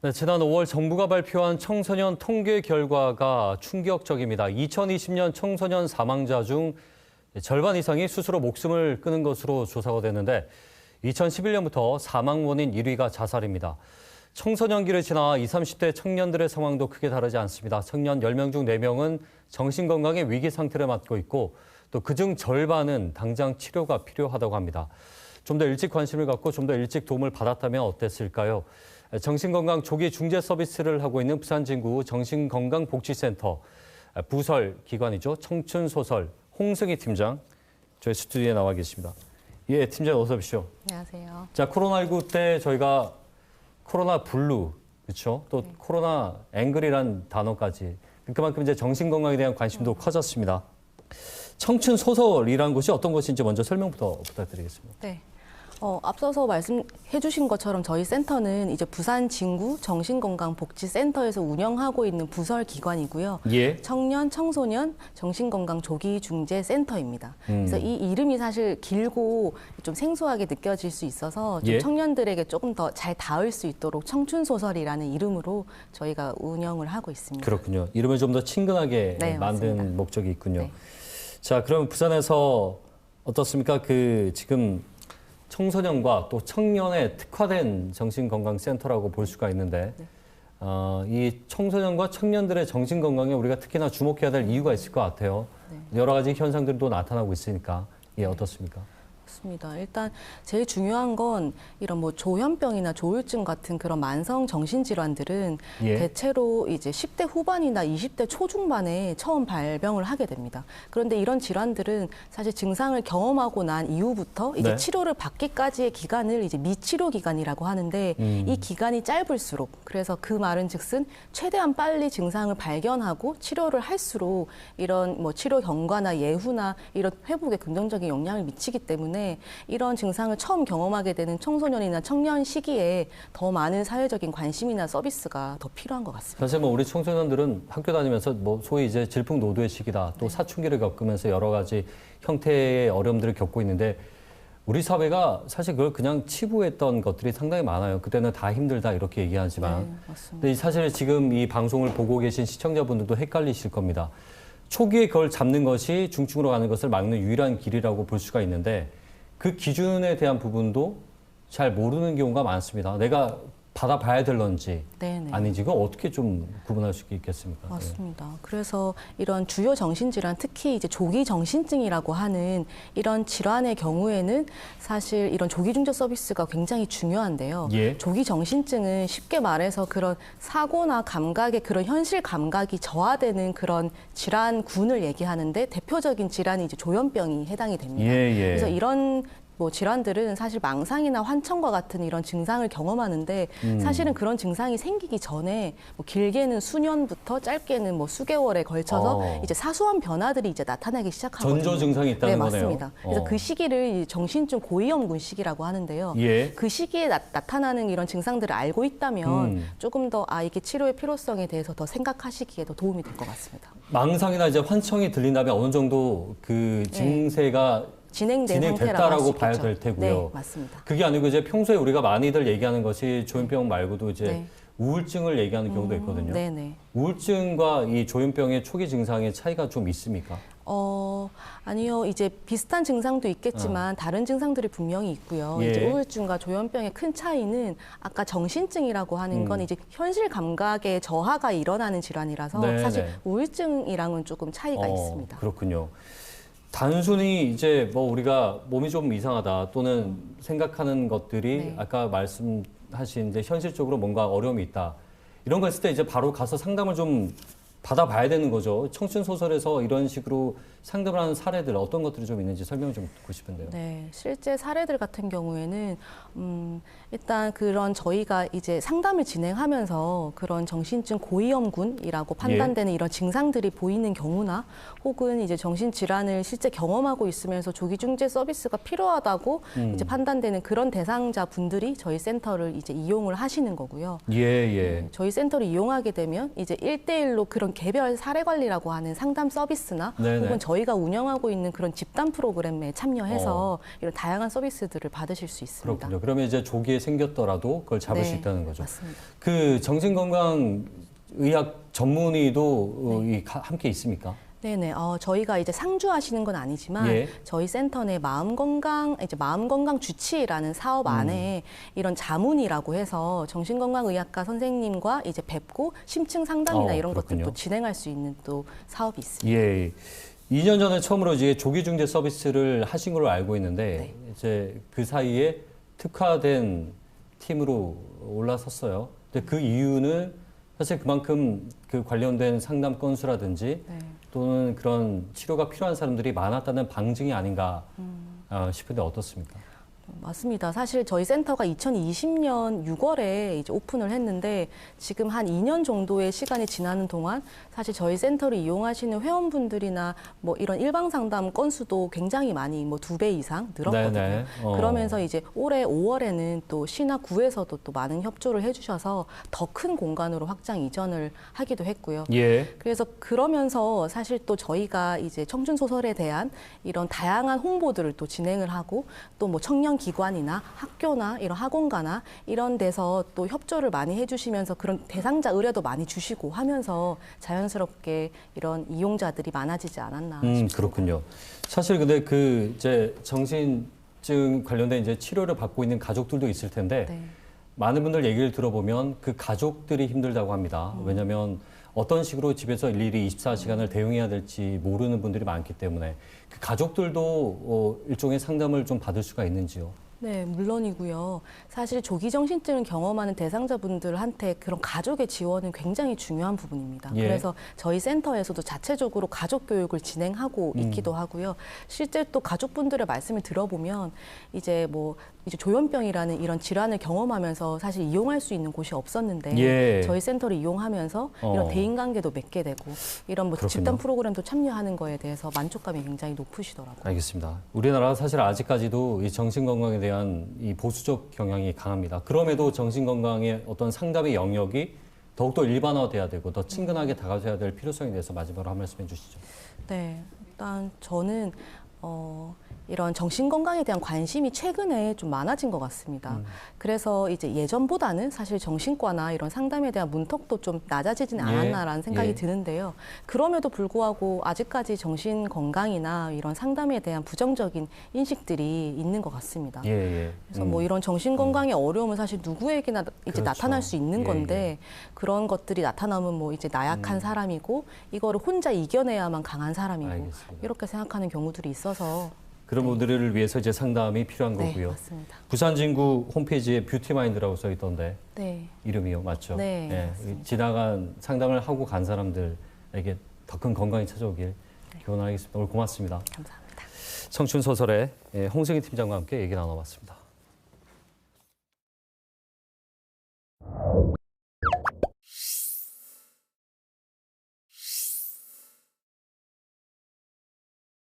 네, 지난 5월 정부가 발표한 청소년 통계 결과가 충격적입니다. 2020년 청소년 사망자 중 절반 이상이 스스로 목숨을 끊은 것으로 조사가 됐는데 2011년부터 사망 원인 1위가 자살입니다. 청소년기를 지나 20, 30대 청년들의 상황도 크게 다르지 않습니다. 청년 10명 중 4명은 정신건강의 위기 상태를 맞고 있고 또 그중 절반은 당장 치료가 필요하다고 합니다. 좀 더 일찍 관심을 갖고 좀 더 일찍 도움을 받았다면 어땠을까요? 정신건강 조기 중재 서비스를 하고 있는 부산진구 정신건강복지센터 부설 기관이죠. 청춘소설 홍승희 팀장 저희 스튜디오에 나와 계십니다. 예, 팀장 어서 오십시오. 안녕하세요. 자, 코로나19 때 저희가 코로나 블루, 그렇죠? 또 코로나 앵글이란 단어까지 그만큼 이제 정신건강에 대한 관심도 커졌습니다. 청춘소설이라는 것이 어떤 것인지 먼저 설명부터 부탁드리겠습니다. 네. 앞서서 말씀해 주신 것처럼 저희 센터는 이제 부산 진구 정신건강복지센터에서 운영하고 있는 부설 기관이고요. 예. 청년, 청소년 정신건강 조기 중재 센터입니다. 그래서 이 이름이 사실 길고 좀 생소하게 느껴질 수 있어서 좀 예. 청년들에게 조금 더 잘 닿을 수 있도록 청춘소설이라는 이름으로 저희가 운영을 하고 있습니다. 그렇군요. 이름을 좀 더 친근하게 네, 만든 맞습니다. 목적이 있군요. 네. 자, 그럼 부산에서 어떻습니까? 지금 청소년과 또 청년에 특화된 정신건강센터라고 볼 수가 있는데 이 청소년과 청년들의 정신건강에 우리가 특히나 주목해야 될 이유가 있을 것 같아요. 여러 가지 현상들도 나타나고 있으니까 예, 어떻습니까? 맞습니다. 일단 제일 중요한 건 이런 뭐 조현병이나 조울증 같은 그런 만성 정신질환들은 예. 대체로 이제 10대 후반이나 20대 초중반에 처음 발병을 하게 됩니다. 그런데 이런 질환들은 사실 증상을 경험하고 난 이후부터 이제 네. 치료를 받기까지의 기간을 이제 미치료 기간이라고 하는데 이 기간이 짧을수록 그래서 그 말은즉슨 최대한 빨리 증상을 발견하고 치료를 할수록 이런 뭐 치료 경과나 예후나 이런 회복에 긍정적인 영향을 미치기 때문에 이런 증상을 처음 경험하게 되는 청소년이나 청년 시기에 더 많은 사회적인 관심이나 서비스가 더 필요한 것 같습니다. 사실 뭐 우리 청소년들은 학교 다니면서 뭐 소위 이제 질풍노도의 시기다. 또 사춘기를 겪으면서 여러 가지 형태의 어려움들을 겪고 있는데 우리 사회가 사실 그걸 그냥 치부했던 것들이 상당히 많아요. 그때는 다 힘들다 이렇게 얘기하지만. 네, 맞습니다. 근데 사실 지금 이 방송을 보고 계신 시청자분들도 헷갈리실 겁니다. 초기에 그걸 잡는 것이 중증으로 가는 것을 막는 유일한 길이라고 볼 수가 있는데 그 기준에 대한 부분도 잘 모르는 경우가 많습니다. 내가 받아봐야 될런지 네네. 아닌지 그거 어떻게 좀 구분할 수 있겠습니까? 맞습니다. 그래서 이런 주요 정신질환, 특히 이제 조기 정신증이라고 하는 이런 질환의 경우에는 사실 이런 조기 중재 서비스가 굉장히 중요한데요. 예. 조기 정신증은 쉽게 말해서 그런 사고나 감각의 그런 현실 감각이 저하되는 그런 질환군을 얘기하는데 대표적인 질환이 이제 조현병이 해당이 됩니다. 예, 예. 그래서 이런 뭐 질환들은 사실 망상이나 환청과 같은 이런 증상을 경험하는데 사실은 그런 증상이 생기기 전에 뭐 길게는 수년부터 짧게는 뭐 수개월에 걸쳐서 이제 사소한 변화들이 이제 나타나기 시작하거든요. 전조 증상이 있다는 네, 거네요. 맞습니다. 그래서 그 시기를 정신증 고위험군 시기라고 하는데요. 예. 그 시기에 나타나는 이런 증상들을 알고 있다면 조금 더 이게 치료의 필요성에 대해서 더 생각하시기에 더 도움이 될 것 같습니다. 망상이나 이제 환청이 들린다면 어느 정도 그 증세가 진행된 진행됐다라고 봐야 될 테고요. 네, 맞습니다. 그게 아니고 이제 평소에 우리가 많이들 얘기하는 것이 조현병 말고도 이제 네. 우울증을 얘기하는 경우도 있거든요. 네네. 우울증과 이 조현병의 초기 증상의 차이가 좀 있습니까? 아니요. 이제 비슷한 증상도 있겠지만 다른 증상들이 분명히 있고요. 예. 이제 우울증과 조현병의 큰 차이는 아까 정신증이라고 하는 건 이제 현실 감각의 저하가 일어나는 질환이라서 네네. 사실 우울증이랑은 조금 차이가 있습니다. 그렇군요. 단순히 이제 뭐 우리가 몸이 좀 이상하다 또는 생각하는 것들이 네. 아까 말씀하신 이제 현실적으로 뭔가 어려움이 있다. 이런 거 했을 때 이제 바로 가서 상담을 좀 받아봐야 되는 거죠. 청춘 소설에서 이런 식으로 상담을 하는 사례들 어떤 것들이 좀 있는지 설명 좀 듣고 싶은데요. 네, 실제 사례들 같은 경우에는 일단 그런 저희가 이제 상담을 진행하면서 그런 정신증 고위험군이라고 판단되는 이런 증상들이 보이는 경우나 혹은 이제 정신질환을 실제 경험하고 있으면서 조기 중재 서비스가 필요하다고 이제 판단되는 그런 대상자 분들이 저희 센터를 이제 이용을 하시는 거고요. 예, 예. 저희 센터를 이용하게 되면 이제 1대1로 그런 이런 개별 사례 관리라고 하는 상담 서비스나 네네. 혹은 저희가 운영하고 있는 그런 집단 프로그램에 참여해서 이런 다양한 서비스들을 받으실 수 있습니다. 그렇군요. 그러면 이제 조기에 생겼더라도 그걸 잡을 수 있다는 거죠. 맞습니다. 그 정신건강의학 전문의도 함께 있습니까? 네네. 저희가 이제 상주하시는 건 아니지만 예. 저희 센터 내 마음 건강 주치라는 사업 안에 이런 자문이라고 해서 정신건강의학과 선생님과 이제 뵙고 심층 상담이나 이런 그렇군요. 것들도 진행할 수 있는 또 사업이 있습니다. 예. 2년 전에 처음으로 이제 조기 중재 서비스를 하신 걸로 알고 있는데 이제 그 사이에 특화된 팀으로 올라섰어요. 근데 그 이유는 사실 그만큼 그 관련된 상담 건수라든지 또는 그런 치료가 필요한 사람들이 많았다는 방증이 아닌가 싶은데 어떻습니까? 맞습니다. 사실 저희 센터가 2020년 6월에 이제 오픈을 했는데 지금 한 2년 정도의 시간이 지나는 동안 사실 저희 센터를 이용하시는 회원분들이나 뭐 이런 일방 상담 건수도 굉장히 많이 뭐 2배 이상 늘었거든요. 네네. 그러면서 이제 올해 5월에는 또 시나 구에서도 또 많은 협조를 해주셔서 더 큰 공간으로 확장 이전을 하기도 했고요. 예. 그래서 그러면서 사실 또 저희가 이제 청춘 소설에 대한 이런 다양한 홍보들을 또 진행을 하고 또 뭐 청년 기관이나 학교나 이런 학원가나 이런 데서 또 협조를 많이 해주시면서 그런 대상자 의뢰도 많이 주시고 하면서 자연스럽게 이런 이용자들이 많아지지 않았나 싶습니다. 그렇군요. 사실 근데 그 이제 정신증 관련된 이제 치료를 받고 있는 가족들도 있을 텐데 네. 많은 분들 얘기를 들어보면 그 가족들이 힘들다고 합니다. 왜냐하면 어떤 식으로 집에서 일일이 24시간을 대응해야 될지 모르는 분들이 많기 때문에 그 가족들도 일종의 상담을 좀 받을 수가 있는지요? 네, 물론이고요. 사실 조기 정신증을 경험하는 대상자분들한테 그런 가족의 지원은 굉장히 중요한 부분입니다. 예. 그래서 저희 센터에서도 자체적으로 가족 교육을 진행하고 있기도 하고요. 실제 또 가족분들의 말씀을 들어보면 이제 조현병이라는 이런 질환을 경험하면서 사실 이용할 수 있는 곳이 없었는데 예. 저희 센터를 이용하면서 이런 대인관계도 맺게 되고 이런 뭐 그렇군요. 집단 프로그램도 참여하는 거에 대해서 만족감이 굉장히 높으시더라고요. 알겠습니다. 우리나라가 사실 아직까지도 이 정신건강에 대한 이 보수적 경향이 강합니다. 그럼에도 정신건강의 어떤 상담의 영역이 더욱더 일반화돼야 되고 더 친근하게 다가서야 될 필요성에 대해서 마지막으로 한 말씀 해주시죠. 네, 일단 저는 이런 정신건강에 대한 관심이 최근에 좀 많아진 것 같습니다. 그래서 이제 예전보다는 사실 정신과나 이런 상담에 대한 문턱도 좀 낮아지지는 않았나라는 생각이 드는데요. 그럼에도 불구하고 아직까지 정신건강이나 이런 상담에 대한 부정적인 인식들이 있는 것 같습니다. 그래서 뭐 이런 정신건강의 어려움은 사실 누구에게나 이제 그렇죠. 나타날 수 있는 건데 그런 것들이 나타나면 뭐 이제 나약한 사람이고 이거를 혼자 이겨내야만 강한 사람이고 알겠습니다. 이렇게 생각하는 경우들이 있어서 그런 분들을 위해서 이제 상담이 필요한 네, 거고요. 맞습니다. 부산진구 홈페이지에 뷰티마인드라고 써 있던데 네. 이름이요, 맞죠? 네, 이 지나간 상담을 하고 간 사람들에게 더 큰 건강이 찾아오길 기원하겠습니다. 오늘 고맙습니다. 감사합니다. 청춘소설의 홍승희 팀장과 함께 얘기 나눠봤습니다.